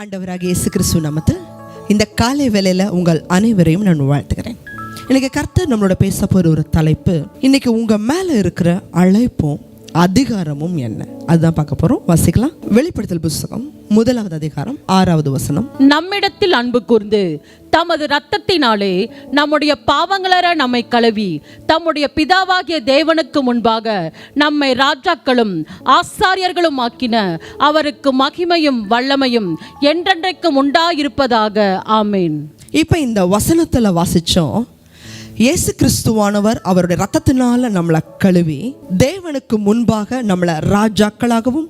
ஆண்டவராகிய இயேசு கிறிஸ்து நாமத்தில் இந்த காலை வேளையில் உங்கள் அனைவரையும் நான் வாழ்த்துக்கிறேன். இன்னைக்கு கர்த்தர் நம்மளோட பேச போகிற ஒரு தலைப்பு, இன்னைக்கு உங்கள் மேலே இருக்கிற அழைப்பும் அதிகாரமும் என்ன, அதுதான் பார்க்க போகிறோம். வாசிக்கலாம். வெளிப்படுத்தல் புத்தகம் 1வது அதிகாரம் 6வது வசனம். நம்மிடத்தில் அன்பு கூர்ந்து தமது இரத்தத்தினாலே நம்முடைய பாவங்களற நம்மை கழுவி தம்முடைய பிதாவாகிய தேவனுக்கு முன்பாக நம்மை ராஜாக்களும் ஆசாரியர்களும் ஆக்கின அவருக்கு மகிமையும் வல்லமையும் என்றென்றைக்கும் உண்டாயிருப்பதாக. ஆமேன். இப்போ இந்த வசனத்தில் வாசித்தோம், இயேசு கிறிஸ்துவானவர் அவருடைய ரத்தத்தினால நம்மளை கழுவி தேவனுக்கு முன்பாக நம்மளை ராஜாக்களாகவும்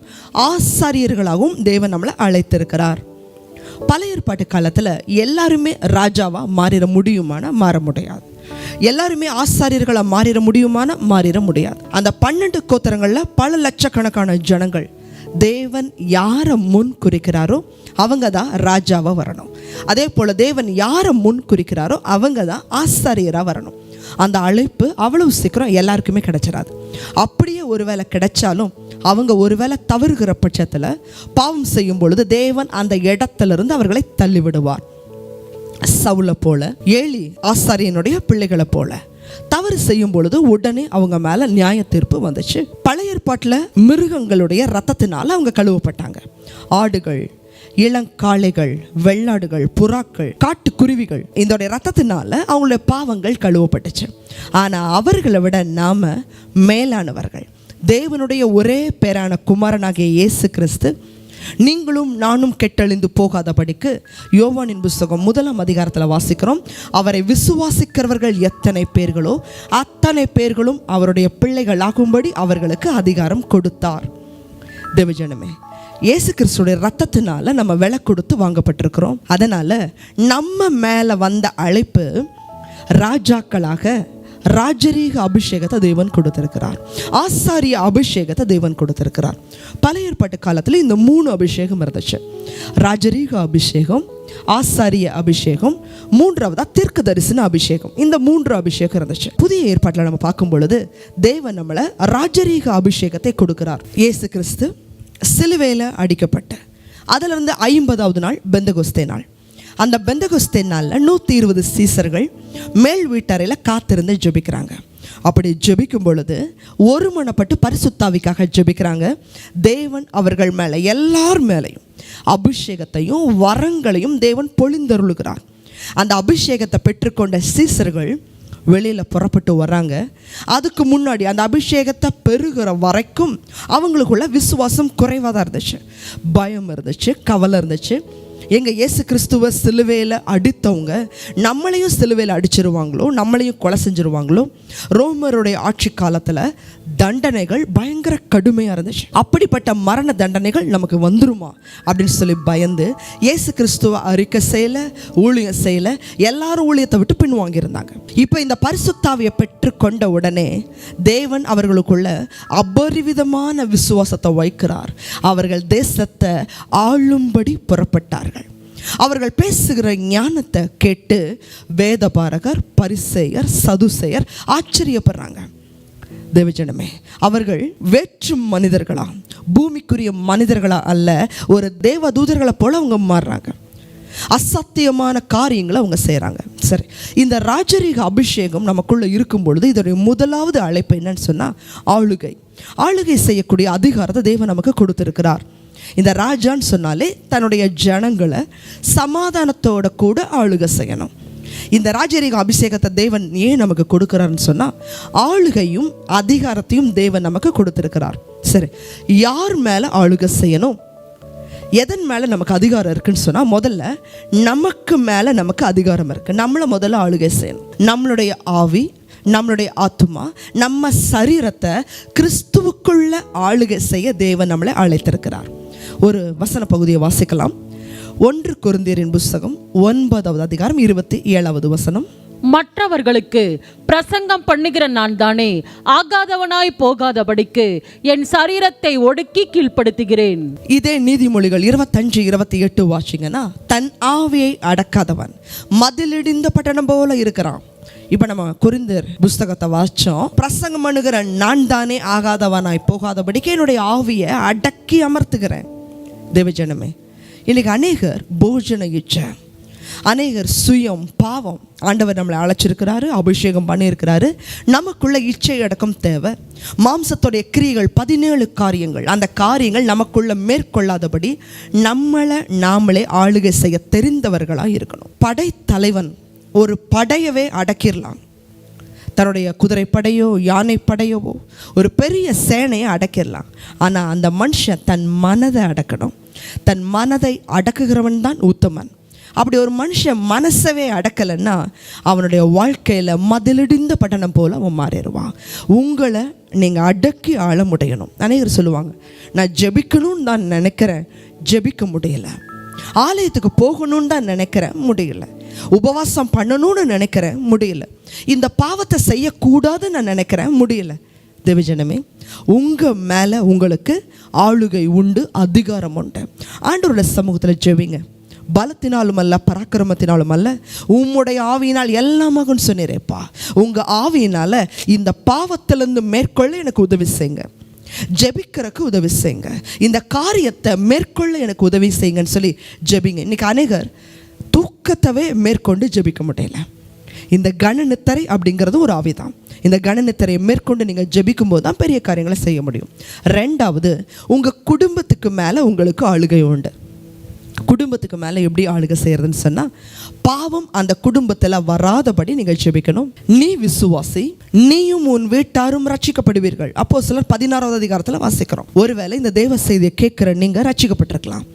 ஆசாரியர்களாகவும் தேவன் நம்மளை அழைத்திருக்கிறார். பழைய ஏற்பாட்டு காலத்தில் எல்லாருமே ராஜாவாக மாறிட முடியுமானா மாற முடியாது, எல்லாருமே ஆசாரியர்களாக மாறிட முடியுமானா மாறிட முடியாது. அந்த 12 கோத்திரங்களில் பல லட்சக்கணக்கான ஜனங்கள் தேவன் யாரை முன் குறிக்கிறாரோ அவங்க தான் ராஜாவாக வரணும். அதே போல் தேவன் யாரை முன் குறிக்கிறாரோ அவங்க தான் ஆசாரியராக வரணும். அந்த அழைப்பு அவ்வளவு சீக்கிரம் எல்லாருக்குமே கிடைச்சிடாது. அப்படியே ஒருவேளை கிடைச்சாலும் அவங்க ஒருவேளை தவறுகிற பட்சத்தில் பாவம் செய்யும் பொழுது தேவன் அந்த இடத்திலிருந்து அவர்களை தள்ளிவிடுவார். சவுலை போல, ஏலி ஆசாரியனுடைய பிள்ளைகளை போல தவறு செய்யும் பொழுது உடனே அவங்க மேல நியாய தீர்ப்பு வந்துச்சு. பழைய ஏற்பாட்டில் மிருகங்களுடைய ரத்தத்தினால அவங்க கழுவப்பட்டாங்க. ஆடுகள், இளங்காளைகள், வெள்ளாடுகள், புறாக்கள், காட்டுக்குருவிகள், இதோடைய ரத்தத்தினால அவங்களுடைய பாவங்கள் கழுவப்பட்டுச்சு. ஆனா அவர்களை விட நாம மேலானவர்கள். தேவனுடைய ஒரே பேரான குமாரனாகிய இயேசு கிறிஸ்து நீங்களும் நானும் கெட்டழிந்து போகாதபடிக்கு யோவானின் புத்தகம் 1ஆம் அதிகாரத்தில் வாசிக்கிறோம், அவரை விசுவாசிக்கிறவர்கள் எத்தனை பேர்களோ அத்தனை பேர்களும் அவருடைய பிள்ளைகள் ஆகும்படி அவர்களுக்கு அதிகாரம் கொடுத்தார். தேவஜனமே, இயேசு கிறிஸ்துடைய ரத்தத்தினால நம்ம விலை கொடுத்து வாங்கப்பட்டிருக்கிறோம். அதனால நம்ம மேல வந்த அழைப்பு ராஜாக்களாக ராஜரீக அபிஷேகத்தை தேவன் கொடுத்திருக்கிறார், ஆசாரிய அபிஷேகத்தை தேவன் கொடுத்திருக்கிறார். பழைய ஏற்பாட்டு காலத்தில் இந்த 3 அபிஷேகம் இருந்துச்சு. ராஜரீக அபிஷேகம், ஆசாரிய அபிஷேகம், 3வதா தீர்க்க தரிசன அபிஷேகம். இந்த 3 அபிஷேகம் இருந்துச்சு. புதிய ஏற்பாட்டில் நம்ம பார்க்கும் பொழுது தேவன் நம்மளை ராஜரீக அபிஷேகத்தை கொடுக்கிறார். இயேசு கிறிஸ்து சிலுவையில் அடிக்கப்பட்ட அதிலிருந்து 50வது நாள் பெந்தகோஸ்தே நாள். அந்த பெந்தகோஸ்தே நாளில் 120 சீசர்கள் மேல் வீட்டறையில் காத்திருந்து ஜெபிக்கிறாங்க. அப்படி ஜெபிக்கும் பொழுது ஒருமனப்பட்டு பரிசுத்தாவிக்காக ஜெபிக்கிறாங்க. தேவன் அவர்கள் மேலே எல்லார் மேலேயும் அபிஷேகத்தையும் வரங்களையும் தேவன் பொழிந்தருளுகிறார். அந்த அபிஷேகத்தை பெற்றுக்கொண்ட சீசர்கள் வெளியில் புறப்பட்டு வராங்க. அதுக்கு முன்னாடி அந்த அபிஷேகத்தை பெறுகிற வரைக்கும் அவங்களுக்குள்ள விசுவாசம் குறைவாக தான் இருந்துச்சு, பயம் இருந்துச்சு, கவலை இருந்துச்சு. எங்கள் இயேசு கிறிஸ்துவை சிலுவையில் அடித்தவங்க நம்மளையும் சிலுவையில் அடிச்சிருவாங்களோ, நம்மளையும் கொலை செஞ்சிருவாங்களோ. ரோமருடைய ஆட்சி காலத்தில் தண்டனைகள் பயங்கர கடுமையாக இருந்துச்சு. அப்படிப்பட்ட மரண தண்டனைகள் நமக்கு வந்துருமா அப்படின்னு சொல்லி பயந்து இயேசு கிறிஸ்துவை அறிக்கை செய்யல, ஊழியம் செய்யல, எல்லாரும் ஊழியத்தை விட்டு பின்வாங்கியிருந்தாங்க. இப்போ இந்த பரிசுத்தாவியை பெற்றுக்கொண்ட உடனே தேவன் அவர்களுக்குள்ள அபரிவிதமான விசுவாசத்தை வைக்கிறார். அவர்கள் தேசத்தை ஆளும்படி புறப்பட்டார்கள். அவர்கள் பேசுகிற ஞானத்தை கேட்டு வேதபாரகர், பரிசேயர், சதுசேயர் ஆச்சரியப்படுறாங்க. தேவஜனமே, அவர்கள் வேற்று மனிதர்களா, பூமிக்குரிய மனிதர்களா அல்ல, ஒரு தேவதூதர்களை போல அவங்க மாறுறாங்க. அசத்தியமான காரியங்களை அவங்க செய்கிறாங்க. சரி, இந்த ராஜரீக அபிஷேகம் நமக்குள்ள இருக்கும் பொழுது இதோடைய முதலாவது அழைப்பு என்னன்னு சொன்னால் ஆளுகை செய்யக்கூடிய அதிகாரத்தை தேவன் நமக்கு கொடுத்திருக்கிறார். இந்த ராஜான்னு சொன்னாலே தன்னுடைய ஜனங்களை சமாதானத்தோட கூட ஆளுகை செய்யணும். இந்த ராஜரீக அபிஷேகத்தை தேவன் ஏன் நமக்கு கொடுக்கிறார்னு சொன்னால் ஆளுகையும் அதிகாரத்தையும் தேவன் நமக்கு கொடுத்திருக்கிறார். சரி, யார் மேலே ஆளுகை செய்யணும், எதன் மேலே நமக்கு அதிகாரம் இருக்குன்னு சொன்னால், முதல்ல நமக்கு மேலே நமக்கு அதிகாரம் இருக்குது. நம்மளை முதல்ல ஆளுகை செய்யணும். நம்மளுடைய ஆவி, நம்மளுடைய ஆத்துமா, நம்ம சரீரத்தை கிறிஸ்துவுக்குள்ள ஆளுகை செய்ய தேவன் நம்மளை அழைத்திருக்கிறார். ஒரு வசன பகுதியை வாசிக்கலாம். 1 கொரிந்தியரின் புத்தகம் 9வது அதிகாரம் 27வது வசனம். மற்றவர்களுக்கு பிரசங்கம் பண்ணுகிற நான் தானே ஆகாதவனாய் போகாதபடிக்கு என் சரீரத்தை ஒடுக்கி கீழ்ப்படுத்துகிறேன். இதே நீதிமொழிகள் 25-28 வாசிங்கன்னா, தன் ஆவியை அடக்காதவன் மதிலிடிந்த பட்டணம் போல இருக்கிறான். இப்போ நம்ம கொரிந்தியர் புஸ்தகத்தை வாசிச்சோம். பிரசங்கம் பண்ணுகிற நான் தானே ஆகாதவனாய் போகாதபடிக்கு என்னுடைய ஆவியை அடக்கி அமர்த்துகிறேன். தேவஜனமே, இன்னைக்கு அநேகர் போஜன இச்சை, அநேகர் சுயம், பாவம். ஆண்டவர் நம்மளை அழைச்சிருக்கிறாரு, அபிஷேகம் பண்ணியிருக்கிறாரு. நமக்குள்ள இச்சை அடக்கம் தேவை. மாம்சத்துடைய கிரியைகள் 17 காரியங்கள், அந்த காரியங்கள் நமக்குள்ள மேற்கொள்ளாதபடி நம்மளை நாமளே ஆளுகை செய்ய தெரிந்தவர்களாக இருக்கணும். படைத்தலைவன் ஒரு படையவே அடக்கிடலாம். தன்னுடைய குதிரைப்படையோ யானைப்படையவோ ஒரு பெரிய சேனையை அடக்கிடலாம். ஆனால் அந்த மனுஷன் தன் மனதை அடக்கணும். தன் மனதை அடக்குகிறவன் தான் உத்தமன். அப்படி ஒரு மனுஷன் மனசவே அடக்கலைன்னா அவனுடைய வாழ்க்கையில் மதிலிடிந்த பட்டணம் போல் அவன் மாறிடுவான். உங்களை நீங்கள் அடக்கி ஆள முடியணும். அநேகர் சொல்லுவாங்க, நான் ஜெபிக்கணும்னு தான் நினைக்கிறேன், ஜெபிக்க முடியல. ஆலயத்துக்கு போகணும்னு தான் நினைக்கிறேன், முடியல. உபவாசம் பண்ணணும்னு நினைக்கிறேன், முடியல. இந்த பாவத்தை செய்யக்கூடாதுன்னு நான் நினைக்கிறேன், முடியல. தேவஜனமே, உங்கள் மேலே உங்களுக்கு ஆளுகை உண்டு, அதிகாரம் உண்டு. ஆண்டவருடைய சமூகத்தில் ஜெபிங்க. பலத்தினாலும் அல்ல, பராக்கிரமத்தினாலும் அல்ல, உம்முடைய ஆவியினால் எல்லாமாகும்னு சொன்னீரேப்பா. உங்கள் ஆவியினால் இந்த பாவத்திலிருந்து மேற்கொள்ள எனக்கு உதவி செய்யுங்க, ஜெபிக்கிறதுக்கு உதவி செய்யுங்க, இந்த காரியத்தை மேற்கொள்ள எனக்கு உதவி செய்யுங்கன்னு சொல்லி ஜெபிங்க. இன்னைக்கு அநேகர் தூக்கத்தவே மேற்கொண்டு ஜெபிக்க முடியல. இந்த கணநித்தரை அப்படிங்கிறது ஒரு ஆவிதான். இந்த கணநித்தரையை மேற்கொண்டு நீங்கள் ஜெபிக்கும் போது தான் பெரிய காரியங்களை செய்ய முடியும். ரெண்டாவது, உங்கள் குடும்பத்துக்கு மேலே உங்களுக்கு ஆளுகை உண்டு. குடும்பத்துக்கு மேலே எப்படி ஆளுகை செய்யறதுன்னு சொன்னால், பாவம் அந்த குடும்பத்தில் வராதபடி நீங்கள் ஜெபிக்கணும். நீ விசுவாசி, நீயும் உன் வீட்டாரும் ரட்சிக்கப்படுவீர்கள். அப்போஸ்தலர் 16வது அதிகாரத்தில் வாசிக்கிறோம். ஒருவேளை இந்த தேவ செய்தியை கேட்குற நீங்கள் ரட்சிக்கப்பட்டிருக்கலாம்.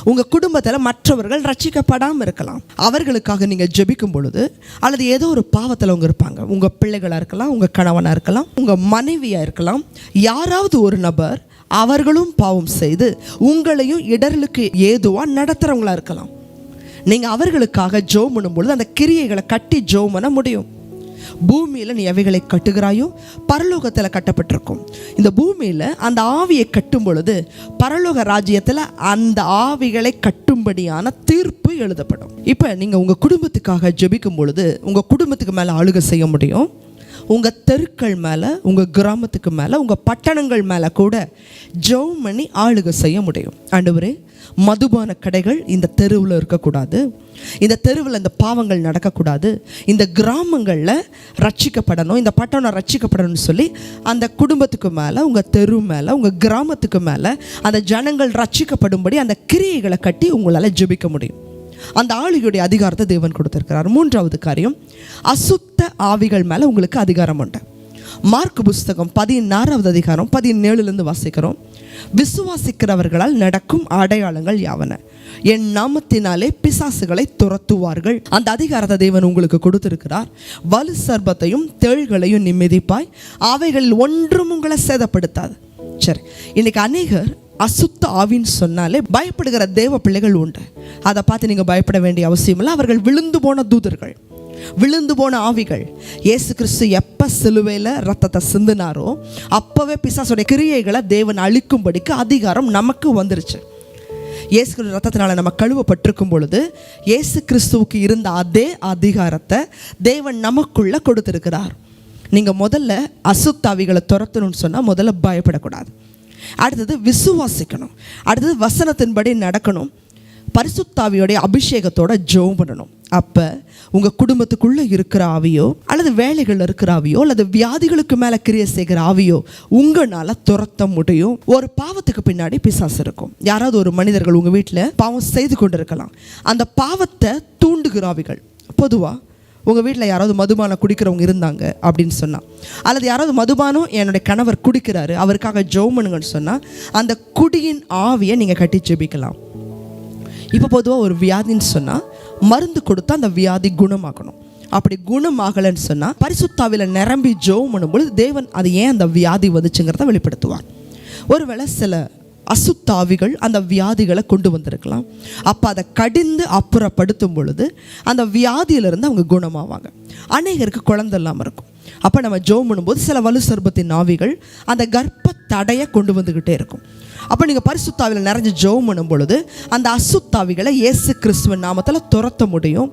உங்கள் குடும்பத்தில் மற்றவர்கள் ரட்சிக்கப்படாமல் இருக்கலாம். அவர்களுக்காக நீங்கள் ஜெபிக்கும் பொழுது, அல்லது ஏதோ ஒரு பாவத்தில் அவங்க இருப்பாங்க. உங்கள் பிள்ளைகளாக இருக்கலாம், உங்கள் கணவனாக இருக்கலாம், உங்கள் மனைவியாக இருக்கலாம். யாராவது ஒரு நபர் அவர்களும் பாவம் செய்து உங்களையும் இடர்களுக்கு ஏதுவாக நடத்துகிறவங்களா இருக்கலாம். நீங்கள் அவர்களுக்காக ஜெபம் பண்ணும் பொழுது அந்த கிரியைகளை கட்டி ஜெபம் பண்ண முடியும். பூமியில் நீ எவைகளை கட்டுகிறாயோ பரலோகத்தில் கட்டப்பட்டிருக்கும். இந்த பூமியில் அந்த ஆவியை கட்டும் பொழுது பரலோக ராஜ்யத்தில் அந்த ஆவிகளை கட்டும்படியான தீர்ப்பு எழுதப்படும். இப்போ நீங்கள் உங்கள் குடும்பத்துக்காக ஜெபிக்கும் பொழுது உங்கள் குடும்பத்துக்கு மேலே ஆளுகை செய்ய முடியும். உங்கள் தெருக்கள் மேலே, உங்கள் கிராமத்துக்கு மேலே, உங்கள் பட்டணங்கள் மேலே கூட ஜெபம் பண்ணி ஆளுகை செய்ய முடியும். ஆண்டவரே, மதுபான கடைகள் இந்த தெருவில் இருக்கக்கூடாது, இந்த தெருவில் இந்த பாவங்கள் நடக்கக்கூடாது, இந்த கிராமங்களில் ரட்சிக்கப்படணும், இந்த பட்டணம் ரட்சிக்கப்படணும்னு சொல்லி அந்த குடும்பத்துக்கு மேலே, உங்கள் தெரு மேலே, உங்கள் கிராமத்துக்கு மேலே அந்த ஜனங்கள் ரட்சிக்கப்படும்படி அந்த கிரியைகளை கட்டி உங்களால் ஜெபிக்க முடியும். அந்த ஆளுகையுடைய அதிகாரத்தை தேவன் கொடுத்திருக்கிறார். மூன்றாவது காரியம், அசுத்த ஆவிகள் மேலே உங்களுக்கு அதிகாரம் உண்டு. மார்க் புஸ்தகம் 16வது அதிகாரம் 17லேருந்து வாசிக்கிறோம். விசுவாசிக்கிறவர்களால் நடக்கும் அடையாளங்கள் யாவன? என் நாமத்தினாலே பிசாசுகளை துரத்துவார்கள். அந்த அதிகாரத்தை தேவன் உங்களுக்கு கொடுத்திருக்கிறார். வலு சர்ப்பத்தையும் தேள்களையும் நீ மிதிப்பாய், அவைகளில் ஒன்றும் உங்களை சேதப்படுத்தாது. சரி, இன்னைக்கு அநேகர் அசுத்த ஆவின்னு சொன்னாலே பயப்படுகிற தேவ பிள்ளைகள் உண்டு. அதை பார்த்து நீங்கள் பயப்பட வேண்டிய அவசியம் இல்லை. அவர்கள் விழுந்து போன தூதர்கள், விழுந்து போன ஆவிகள். இயேசு கிறிஸ்து எப்போ சிலுவையில் ரத்தத்தை சிந்தினாரோ அப்போவே பிசாசுடைய கிரியைகளை தேவன் அழிக்கும்படிக்கு அதிகாரம் நமக்கு வந்துருச்சு. இயேசு கிறிஸ்து ரத்தத்தினால நம்ம கழுவப்பட்டிருக்கும் பொழுது இயேசு கிறிஸ்துவுக்கு இருந்த அதே அதிகாரத்தை தேவன் நமக்குள்ள கொடுத்திருக்கிறார். நீங்கள் முதல்ல அசுத்தாவிகளை துரத்தணும்னு சொன்னால் முதல்ல பயப்படக்கூடாது. அடுத்தது விசுவாசிக்கணும். அடுத்தது வசனத்தின்படி நடக்கணும். பரிசுத்தாவியோடைய அபிஷேகத்தோட ஜெபம் பண்ணணும். அப்போ உங்கள் குடும்பத்துக்குள்ளே இருக்கிற ஆவியோ அல்லது வேலைகளில் இருக்கிற ஆவியோ அல்லது வியாதிகளுக்கு மேலே கிரியை செய்கிற ஆவியோ உங்களால் துரத்த முடியும். ஒரு பாவத்துக்கு பின்னாடி பிசாசு இருக்கும். யாராவது ஒரு மனிதர்கள் உங்கள் வீட்டில் பாவம் செய்து கொண்டு இருக்கலாம். அந்த பாவத்தை தூண்டுகிற ஆவிகள், பொதுவாக உங்கள் வீட்டில் யாராவது மதுபானம் குடிக்கிறவங்க இருந்தாங்க அப்படின்னு சொன்னால், அல்லது யாராவது மதுபானம் என்னுடைய கணவர் குடிக்கிறாரு அவருக்காக ஜெபம் பண்ணுங்கன்னு சொன்னால், அந்த குடியின் ஆவியை நீங்கள் கட்டி ஜெபிக்கலாம். இப்போ பொதுவாக ஒரு வியாதின்னு சொன்னால் மருந்து கொடுத்தா அந்த வியாதி குணமாகணும். அப்படி குணமாகலைன்னு சொன்னால் பரிசுத்தாவில நிரம்பி ஜெபம் பண்ணும்பொழுது தேவன் அது ஏன் அந்த வியாதி வந்துச்சுங்கிறத வெளிப்படுத்துவார். ஒருவேளை சில அசுத்தாவிகள் அந்த வியாதிகளை கொண்டு வந்திருக்கலாம். அப்போ அதை கடிந்து அப்புறப்படுத்தும் பொழுது அந்த வியாதியிலிருந்து அவங்க குணமாவாங்க. அநேகருக்கு குழந்தை இல்லாமல் இருக்கும். அப்போ நம்ம ஜெபம் பண்ணும்போது சில வலு சர்ப்பத்தின் ஆவிகள் அந்த கர்ப்ப தடையை கொண்டு வந்துக்கிட்டே இருக்கும். அப்போ நீங்கள் பரிசுத்தாவில நிறைஞ்சு ஜெபம் பண்ணும் பொழுது அந்த அசுத்தாவிகளை இயேசு கிறிஸ்துவின் நாமத்தில் துரத்த முடியும்.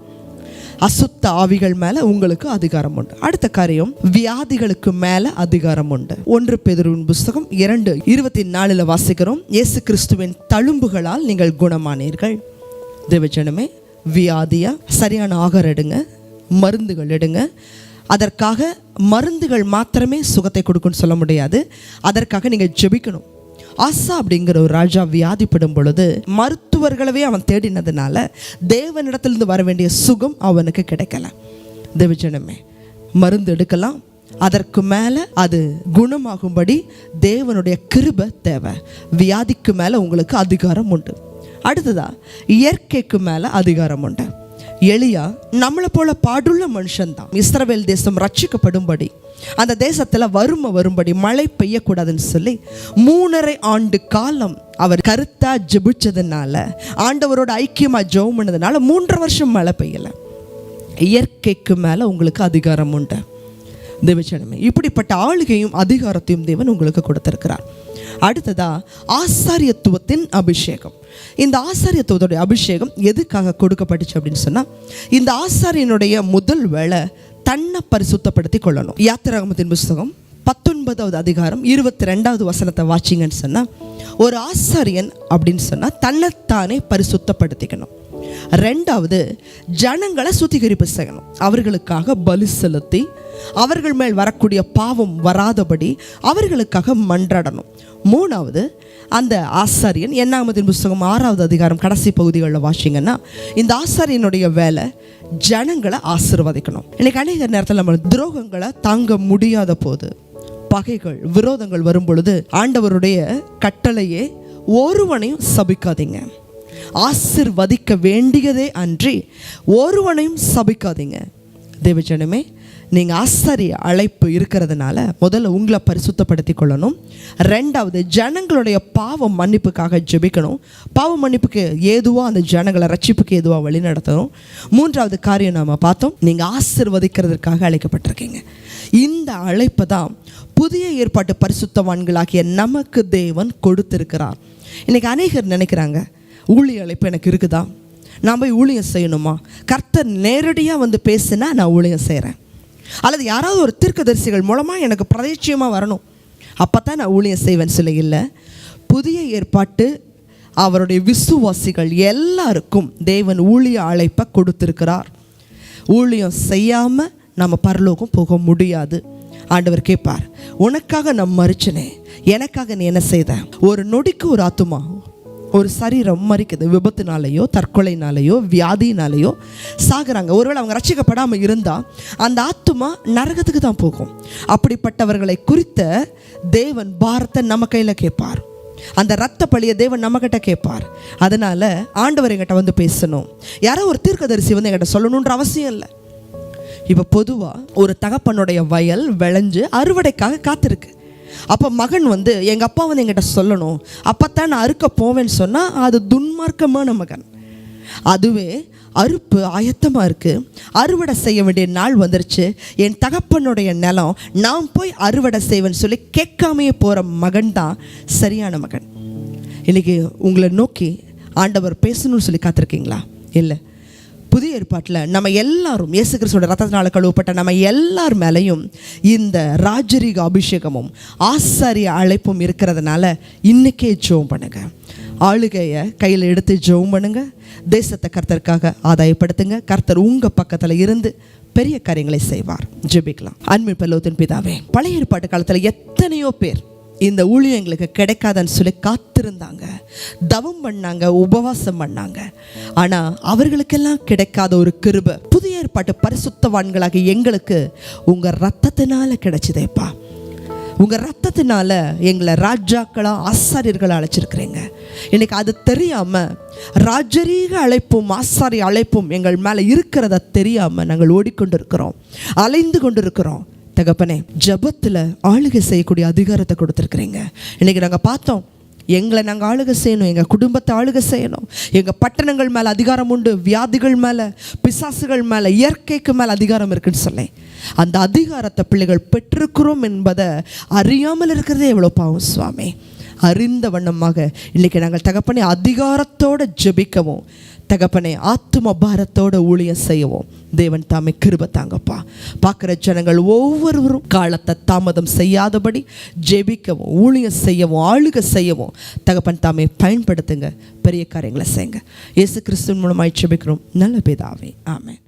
அசுத்த ஆவிகள் மேலே உங்களுக்கு அதிகாரம் உண்டு. அடுத்த காரியம், வியாதிகளுக்கு மேலே அதிகாரம் உண்டு. 1 பேதுருவின் புஸ்தகம் 2:24 வாசிக்கிறோம். இயேசு கிறிஸ்துவின் தழும்புகளால் நீங்கள் குணமானீர்கள். தேவஜனமே, வியாதியா சரியான ஆகாரம் எடுங்க, மருந்துகள் எடுங்க. அதற்காக மருந்துகள் மாத்திரமே சுகத்தை கொடுக்குன்னு சொல்ல முடியாது. அதற்காக நீங்கள் ஜெபிக்கணும். ஆசா அப்படிங்கிற ஒரு ராஜா வியாதிப்படும் பொழுது மருத்துவர்களவே அவன் தேடினதுனால தேவனிடத்திலிருந்து வர வேண்டிய சுகம் அவனுக்கு கிடைக்கல. தேவஜனமே, மருந்து எடுக்கலாம், அதற்கு மேலே அது குணமாகும்படி தேவனுடைய கிருபை தேவை. வியாதிக்கு மேலே உங்களுக்கு அதிகாரம் உண்டு. அடுத்ததா இயற்கைக்கு மேலே அதிகாரம் உண்டு. எலியா நம்மளை போல பாடுள்ள மனுஷன்தான். இஸ்ரவேல் தேசம் ரட்சிக்கப்படும்படி, அந்த தேசத்தில் வறுமை வரும்படி, மழை பெய்யக்கூடாதுன்னு சொல்லி 3.5 ஆண்டு காலம் அவர் கருத்தா ஜெபிச்சதுனால, ஆண்டவரோட ஐக்கியமாக ஜெபம் பண்ணதுனால 3.5 வருஷம் மழை பெய்யலை. இயற்கைக்கு மேலே உங்களுக்கு அதிகாரம் உண்டு. தேவஜனமே, இப்படிப்பட்ட ஆளுகையும் அதிகாரத்தையும் தேவன் உங்களுக்கு கொடுத்திருக்கிறார். அடுத்ததா ஆசாரியத்துவத்தின் அபிஷேகம். இந்த ஆசாரியத்துவத்துடைய அபிஷேகம் எதுக்காக கொடுக்கப்பட்டுச்சு அப்படின்னு சொன்னால், இந்த ஆசாரியனுடைய முதல் வேலை தன்னை பரிசுத்தப்படுத்தி கொள்ளணும். யாத்திராகமத்தின் புஸ்தகம் 19வது அதிகாரம் 22வது வசனத்தை வாச்சிங்கன்னு சொன்னால், ஒரு ஆசாரியன் அப்படின்னு சொன்னால் தன்னைத்தானே பரிசுத்தப்படுத்திக்கணும். 2வது, ஜனங்களை சுத்திகரிப்பு செய்யணும். அவர்களுக்காக பலி செலுத்தி அவர்கள் மேல் வரக்கூடிய பாவம் வராதபடி அவர்களுக்காக மன்றாடணும். 3வது, அந்த ஆசாரியன், என்னாகமத்தின் புஸ்தகம் 6வது அதிகாரம் கடைசி பகுதிகளில் வாசிங்கன்னா, இந்த ஆசாரியனுடைய வேலை ஜனங்களை ஆசீர்வதிக்கணும். இன்னைக்கு அநேக நேரத்தில் நம்ம துரோகங்களை தாங்க முடியாத போது, பகைகள் விரோதங்கள் வரும் பொழுது ஆண்டவருடைய கட்டளையே ஒருவனையும் சபிக்காதீங்க, ஆசீர்வதிக்க வேண்டியதே அன்றி ஒருவனையும் சபிக்காதீங்க. தேவஜனமே, நீங்கள் ஆசாரிய அழைப்பு இருக்கிறதுனால முதல்ல உங்களை பரிசுத்தப்படுத்தி கொள்ளணும். 2வது, ஜனங்களுடைய பாவம் மன்னிப்புக்காக ஜெபிக்கணும். பாவ மன்னிப்புக்கு ஏதுவாக அந்த ஜனங்களை ரட்சிப்புக்கு ஏதுவாக வழி நடத்தணும். 3வது காரியம் நாம் பார்த்தோம், நீங்கள் ஆசீர்வதிக்கிறதுக்காக அழைக்கப்பட்டிருக்கீங்க. இந்த அழைப்பை தான் புதிய ஏற்பாட்டு பரிசுத்தவான்களாகிய நமக்கு தேவன் கொடுத்திருக்கிறார். இன்றைக்கி அநேகர் நினைக்கிறாங்க, ஊழிய அழைப்பு எனக்கு இருக்குதா, நான் போய் ஊழியம் செய்யணுமா, கர்த்தர் நேரடியாக வந்து பேசுனா நான் ஊழியம் செய்கிறேன், அல்லது யாராவது ஒரு தீர்க்கதரிசிகள் மூலமாக எனக்கு பிரதேட்சியமாக வரணும், அப்போ தான் நான் ஊழியம் செய்வேன்னு சொல்லி இல்லை. புதிய ஏற்பாட்டு அவருடைய விசுவாசிகள் எல்லாருக்கும் தேவன் ஊழிய அழைப்பை கொடுத்திருக்கிறார். ஊழியம் செய்யாமல் நம்ம பரலோகம் போக முடியாது. ஆண்டவர் கேட்பார், உனக்காக நான் மறிச்சனே, எனக்காக நீ என்ன செய்த? ஒரு நொடிக்கு ஒரு ஆத்துமா, ஒரு சரீரம் மறிக்குது. விபத்துனாலேயோ தற்கொலைனாலேயோ வியாதினாலேயோ சாகுறாங்க. ஒருவேளை அவங்க ரட்சிக்கப்படாமல் இருந்தால் அந்த ஆத்துமா நரகத்துக்கு தான் போகும். அப்படிப்பட்டவர்களை குறித்த தேவன் பாரத்தை நம்ம கையில் கேட்பார். அந்த இரத்த பழியை தேவன் நம்மக்கிட்ட கேட்பார். அதனால் ஆண்டவர் எங்கிட்ட வந்து பேசணும், யாரோ ஒரு தீர்க்கதரிசி வந்து எங்கிட்ட சொல்லணுன்ற அவசியம் இல்லை. இப்போ பொதுவாக ஒரு தகப்பனுடைய வயல் விளைஞ்சு அறுவடைக்காக காத்திருக்கு. அப்போ மகன் வந்து எங்கள் அப்பா வந்து எங்கிட்ட சொல்லணும், அப்போ தான் நான் அறுக்க போவேன்னு சொன்னால் அது துன்மார்க்கமான மகன். அதுவே அறுப்பு ஆயத்தமாக இருக்குது, அறுவடை செய்ய வேண்டிய நாள் வந்துருச்சு, என் தகப்பனுடைய நிலம், நான் போய் அறுவடை செய்வேன்னு சொல்லி கேட்காமையே போகிற மகன் தான் சரியான மகன். இன்றைக்கி உங்களை நோக்கி ஆண்டவர் பேசணும்னு சொல்லி காத்திருக்கீங்களா? இல்லை. புதிய ஏற்பாட்டில் நம்ம எல்லாரும் இயேசு கிறிஸ்துவோட ரத்தத்தினால கழுவப்பட்ட நம்ம எல்லார் மேலேயும் இந்த ராஜரீக அபிஷேகமும் ஆசாரிய அழைப்பும் இருக்கிறதுனால இன்றைக்கே ஜெபம் பண்ணுங்க. ஆளுகையை கையில் எடுத்து ஜெபம் பண்ணுங்க. தேசத்தை கர்த்தருக்காக ஆதாயப்படுத்துங்க. கர்த்தர் உங்கள் பக்கத்தில் இருந்து பெரிய காரியங்களை செய்வார். ஜெபிக்கலாம். அன்பின் பரலோகத்தின் பிதாவே, பழைய ஏற்பாட்டு காலத்தில் எத்தனையோ பேர் இந்த ஊழியம் எங்களுக்கு கிடைக்காதுன்னு சொல்லி காத்திருந்தாங்க, தவம் பண்ணாங்க, உபவாசம் பண்ணாங்க. ஆனால் அவர்களுக்கெல்லாம் கிடைக்காத ஒரு கிருபை புதிய ஏற்பாட்டு பரிசுத்தவான்களாக எங்களுக்கு உங்கள் ரத்தத்தினால கிடைச்சதேப்பா. உங்கள் ரத்தத்தினால எங்களை ராஜாக்களாக ஆசாரியர்களாக அழைச்சிருக்கிறீங்க. இன்னைக்கு அது தெரியாமல் ராஜரீக அழைப்பும் ஆசாரிய அழைப்பும் எங்கள் மேலே இருக்கிறத தெரியாமல் நாங்கள் ஓடிக்கொண்டு இருக்கிறோம், அலைந்து கொண்டு இருக்கிறோம். தகப்பனே, ஜபத்தில் ஆளுகை செய்யக்கூடிய அதிகாரத்தை கொடுத்துருக்குறீங்க. இன்றைக்கி நாங்கள் பார்த்தோம், எங்களை நாங்கள் ஆளுகை செய்யணும், எங்கள் குடும்பத்தை ஆளுகை செய்யணும், எங்கள் பட்டணங்கள் மேலே அதிகாரம் உண்டு, வியாதிகள் மேலே, பிசாசுகள் மேலே, இயற்கைக்கு மேலே அதிகாரம் இருக்குன்னு சொல்லி அந்த அதிகாரத்தை பிள்ளைகள் பெற்றிருக்கிறோம் என்பதை அறியாமல் இருக்கிறதே எவ்வளோ பாவம் சுவாமி. அறிந்த வண்ணமாக இன்றைக்கி நாங்கள் தகப்பனே அதிகாரத்தோடு ஜெபிக்கவும் தகப்பனே ஆத்தும பாரத்தோட ஊழியம் செய்யவும் தேவன் தாமே கிருபை தாங்கப்பா. பார்க்குற ஜனங்கள் ஒவ்வொருவரும் காலத்தை தாமதம் செய்யாதபடி ஜெபிக்கவும் ஊழியம் செய்யவும் ஆளுகை செய்யவும் தகப்பன் தாமே பயன்படுத்துங்க. பெரிய காரியங்களை செய்யுங்க. இயேசு கிறிஸ்துவின் மூலமாய் ஜெபிக்கிறோம் நல்ல பிதாவே, ஆமென்.